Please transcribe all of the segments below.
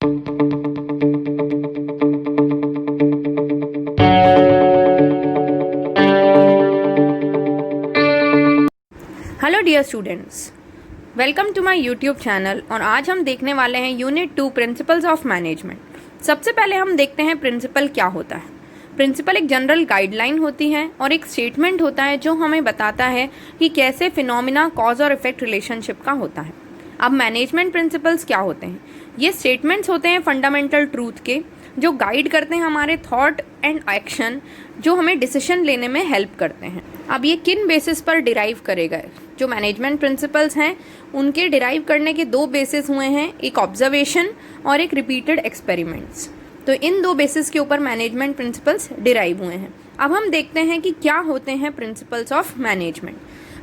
Hello dear students, welcome to my YouTube channel. और आज हम देखने वाले हैं यूनिट 2 प्रिंसिपल्स ऑफ मैनेजमेंट। सबसे पहले हम देखते हैं प्रिंसिपल क्या होता है। प्रिंसिपल एक जनरल गाइडलाइन होती है और एक स्टेटमेंट होता है जो हमें बताता है कि कैसे फिनोमिना कॉज और इफेक्ट रिलेशनशिप का होता है। अब मैनेजमेंट प्रिंसिपल्स क्या होते हैं? ये स्टेटमेंट्स होते हैं फंडामेंटल ट्रूथ के, जो गाइड करते हैं हमारे थॉट एंड एक्शन, जो हमें डिसीजन लेने में हेल्प करते हैं। अब ये किन बेसिस पर डिराइव करे गए? जो मैनेजमेंट प्रिंसिपल्स हैं उनके डिराइव करने के दो बेसिस हुए हैं, एक ऑब्जर्वेशन और एक रिपीटेड एक्सपेरिमेंट्स। तो इन दो बेसिस के ऊपर मैनेजमेंट प्रिंसिपल्स डिराइव हुए हैं। अब हम देखते हैं कि क्या होते हैं principles of management.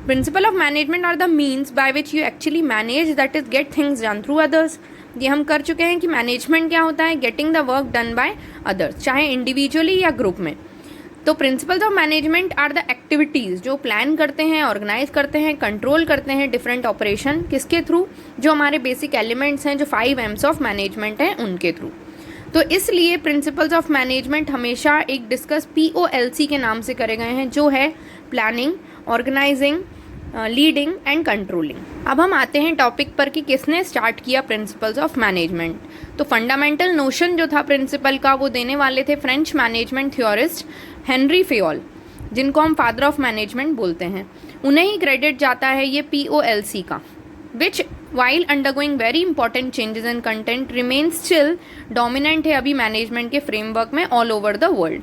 Principle of management are the means by which you actually manage, that is get things done through others. ये हम कर चुके हैं कि मैनेजमेंट क्या होता है, getting the work done by others, चाहे इंडिविजुअली या ग्रुप में। तो principles of management are the activities जो प्लान करते हैं, ऑर्गेनाइज करते हैं, कंट्रोल करते हैं डिफरेंट ऑपरेशन, किसके थ्रू? जो हमारे बेसिक एलिमेंट्स हैं, जो 5 M's ऑफ मैनेजमेंट हैं, उनके थ्रू। तो इसलिए प्रिंसिपल्स ऑफ मैनेजमेंट हमेशा एक डिस्कस POLC के नाम से करे गए हैं, जो है planning, organising, leading and controlling. अब हम आते हैं टॉपिक पर कि किसने स्टार्ट किया प्रिंसिपल्स ऑफ मैनेजमेंट। तो फंडामेंटल नोशन जो था प्रिंसिपल का, वो देने वाले थे French management theorist Henry Fayol, जिनको हम फादर ऑफ मैनेजमेंट बोलते हैं। उन्हें ही क्रेडिट जाता है ये POLC का, which while undergoing very important changes in content remain still dominant है अभी मैनेजमेंट के फ्रेमवर्क में ऑल ओवर द वर्ल्ड।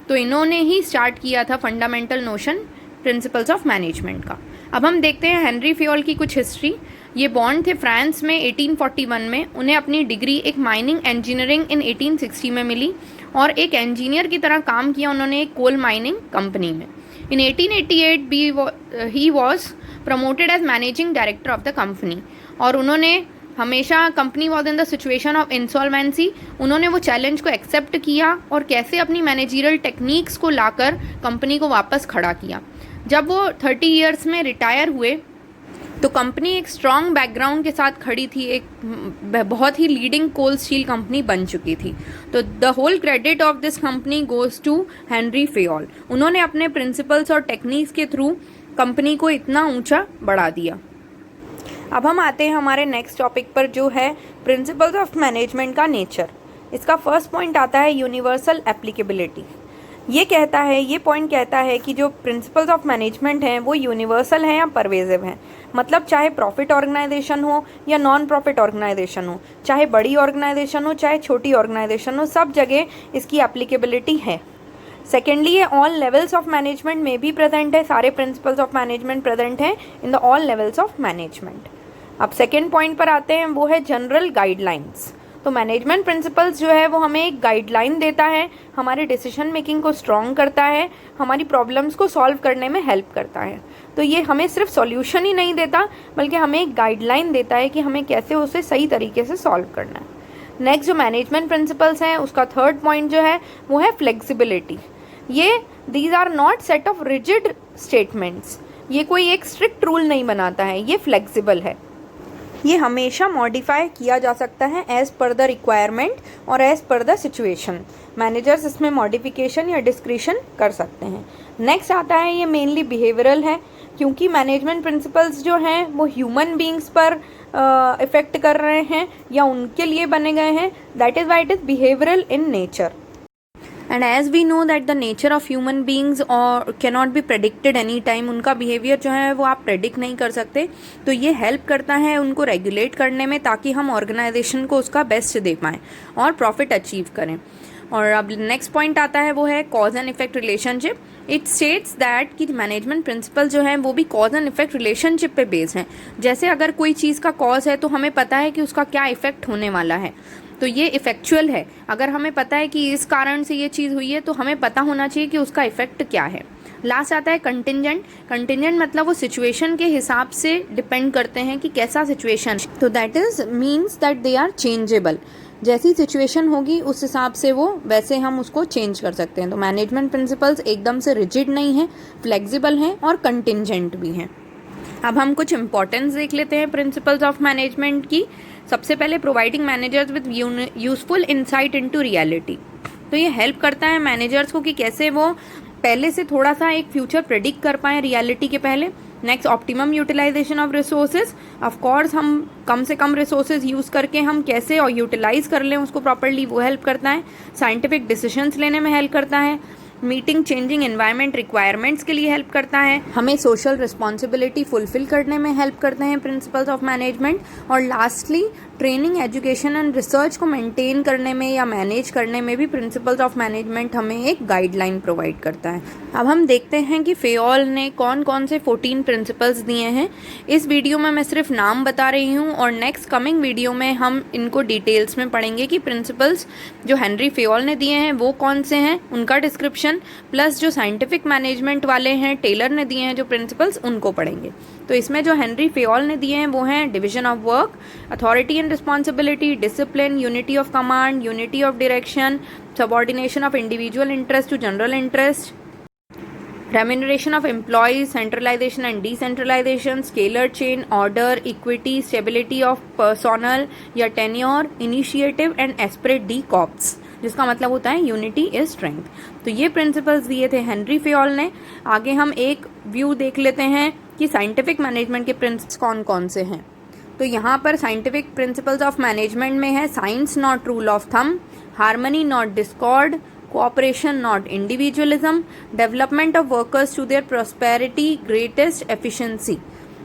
तो इन्होंने ही स्टार्ट किया था fundamental notion principles of management का। अब हम देखते हैं हेनरी फेयोल की कुछ हिस्ट्री। ये बॉर्न थे फ्रांस में 1841 में। उन्हें अपनी डिग्री एक माइनिंग इंजीनियरिंग इन 1860 में मिली और एक इंजीनियर की तरह काम किया उन्होंने एक कोल माइनिंग कंपनी में। In 1888 he was promoted as managing director of the company. और उन्होंने हमेशा, company was in the situation of insolvency, उन्होंने वो चैलेंज को एक्सेप्ट किया और कैसे अपनी मैनेजरियल टेक्निक्स को लाकर कंपनी को वापस खड़ा किया। जब वो 30 ईयर्स में रिटायर हुए तो कंपनी एक स्ट्रॉन्ग बैकग्राउंड के साथ खड़ी थी, एक बहुत ही लीडिंग कोल स्टील कंपनी बन चुकी थी। तो the whole credit of this company goes to Henri Fayol. उन्होंने अपने प्रिंसिपल्स और टेक्निक्स के थ्रू कंपनी को इतना ऊंचा बढ़ा दिया। अब हम आते हैं हमारे नेक्स्ट टॉपिक पर, जो है प्रिंसिपल्स ऑफ मैनेजमेंट का नेचर। इसका फर्स्ट पॉइंट आता है यूनिवर्सल एप्लीकेबिलिटी। ये पॉइंट कहता है कि जो प्रिंसिपल्स ऑफ मैनेजमेंट हैं वो यूनिवर्सल हैं या परवेजिव हैं। मतलब चाहे प्रॉफिट ऑर्गेनाइजेशन हो या नॉन प्रॉफिट ऑर्गेनाइजेशन हो, चाहे बड़ी ऑर्गेनाइजेशन हो चाहे छोटी ऑर्गेनाइजेशन हो, सब जगह इसकी एप्लीकेबिलिटी है। सेकेंडली, ये ऑल लेवल्स ऑफ मैनेजमेंट में भी प्रेजेंट है। सारे प्रिंसिपल्स ऑफ मैनेजमेंट प्रेजेंट हैं in the all levels of management. अब सेकेंड पॉइंट पर आते हैं, वो है जनरल गाइडलाइंस। तो मैनेजमेंट प्रिंसिपल्स जो है वो हमें एक गाइडलाइन देता है, हमारे डिसीजन मेकिंग को स्ट्रॉन्ग करता है, हमारी प्रॉब्लम्स को सॉल्व करने में हेल्प करता है। तो ये हमें सिर्फ सॉल्यूशन ही नहीं देता, बल्कि हमें एक गाइडलाइन देता है कि हमें कैसे उसे सही तरीके से सॉल्व करना है। नेक्स्ट जो मैनेजमेंट प्रिंसिपल्स हैं, उसका थर्ड पॉइंट जो है वो है flexibility. These are not set of rigid statements. ये कोई एक स्ट्रिक्ट रूल नहीं बनाता है, ये फ्लेक्सिबल है। ये हमेशा मॉडिफाई किया जा सकता है एज़ पर द रिक्वायरमेंट और as per the situation. Managers इसमें मॉडिफिकेशन या डिस्क्रिशन कर सकते हैं। नेक्स्ट आता है, ये मेनली बिहेवियरल है, क्योंकि मैनेजमेंट प्रिंसिपल्स जो हैं वो ह्यूमन बींग्स पर इफ़ेक्ट कर रहे हैं या उनके लिए बने गए हैं। That is why it is behavioural in nature. And as we know that the nature of human beings और cannot be predicted any time, उनका बिहेवियर जो है वो आप प्रेडिक्ट नहीं कर सकते। तो ये हेल्प करता है उनको रेगुलेट करने में, ताकि हम ऑर्गेनाइजेशन को उसका बेस्ट दे पाएँ और प्रॉफिट अचीव करें। और अब नेक्स्ट पॉइंट आता है, वो है cause and effect relationship. It states that कि मैनेजमेंट प्रिंसिपल जो है वो भी कॉज एंड इफेक्ट रिलेशनशिप पे बेस्ड हैं। जैसे अगर कोई चीज़ का कॉज है तो हमें पता है कि उसका क्या इफेक्ट होने वाला है, तो ये इफेक्चुअल है। अगर हमें पता है कि इस कारण से ये चीज़ हुई है तो हमें पता होना चाहिए कि उसका इफेक्ट क्या है। लास्ट आता है कंटिंजेंट। कंटिंजेंट मतलब वो सिचुएशन के हिसाब से डिपेंड करते हैं कि कैसा सिचुएशन, तो that is means that they are changeable. जैसी सिचुएशन होगी उस हिसाब से वो वैसे हम उसको चेंज कर सकते हैं। तो मैनेजमेंट प्रिंसिपल्स एकदम से रिजिड नहीं है, फ्लेक्सिबल हैं और कंटिंजेंट भी हैं। अब हम कुछ इंपॉर्टेंस देख लेते हैं प्रिंसिपल्स ऑफ मैनेजमेंट की। सबसे पहले providing managers with useful insight into reality. तो ये हेल्प करता है मैनेजर्स को कि कैसे वो पहले से थोड़ा सा एक फ्यूचर प्रेडिक्ट कर पाएँ रियलिटी के पहले। Next, optimum utilisation of resources. Of course हम कम से कम रिसोर्सेज यूज़ करके हम कैसे और यूटिलाइज कर लें उसको प्रॉपरली, वो हेल्प करता है। साइंटिफिक डिसीजंस लेने में हेल्प करता है। मीटिंग चेंजिंग एनवायरनमेंट रिक्वायरमेंट्स के लिए हेल्प करता है। हमें सोशल रिस्पॉन्सिबिलिटी फुलफिल करने में हेल्प करते हैं प्रिंसिपल्स ऑफ मैनेजमेंट। और lastly, training, education and research को मेंटेन करने में या मैनेज करने में भी प्रिंसिपल्स ऑफ मैनेजमेंट हमें एक गाइडलाइन प्रोवाइड करता है। अब हम देखते हैं कि फेयोल ने कौन कौन से 14 प्रिंसिपल्स दिए हैं। इस वीडियो में मैं सिर्फ नाम बता रही हूँ और नेक्स्ट कमिंग वीडियो में हम इनको डिटेल्स में पढ़ेंगे कि प्रिंसिपल्स जो हेनरी फेयोल ने दिए हैं वो कौन से हैं, उनका डिस्क्रिप्शन, प्लस जो साइंटिफिक मैनेजमेंट वाले हैं टेलर ने दिए हैं जो प्रिंसिपल्स, उनको पढ़ेंगे। तो इसमें जो हेनरी फेयोल ने दिए हैं वो हैं division of work, authority and responsibility, discipline, unity of command, unity of direction, subordination of individual interest to general interest, remuneration of employees, centralization and decentralization, scalar chain, order, equity, stability of personnel या tenure, initiative and esprit de corps, जिसका मतलब होता है unity is strength. तो ये principles दिए थे Henry Fayol ने। आगे हम एक व्यू देख लेते हैं कि साइंटिफिक मैनेजमेंट के प्रिंसिपल्स कौन कौन से हैं। तो यहाँ पर साइंटिफिक प्रिंसिपल्स ऑफ मैनेजमेंट में है science not rule of thumb, harmony not Discord, cooperation not individualism, development of workers to their prosperity, greatest efficiency।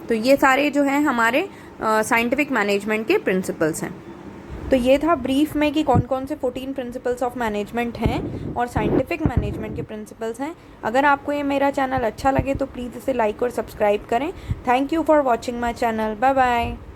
तो ये सारे जो हैं हमारे साइंटिफिक मैनेजमेंट के प्रिंसिपल्स हैं। तो ये था ब्रीफ में कि कौन कौन से 14 प्रिंसिपल्स ऑफ मैनेजमेंट हैं और साइंटिफिक मैनेजमेंट के प्रिंसिपल्स हैं। अगर आपको ये मेरा चैनल अच्छा लगे तो प्लीज़ इसे लाइक और सब्सक्राइब करें। Thank you for watching my channel. Bye bye.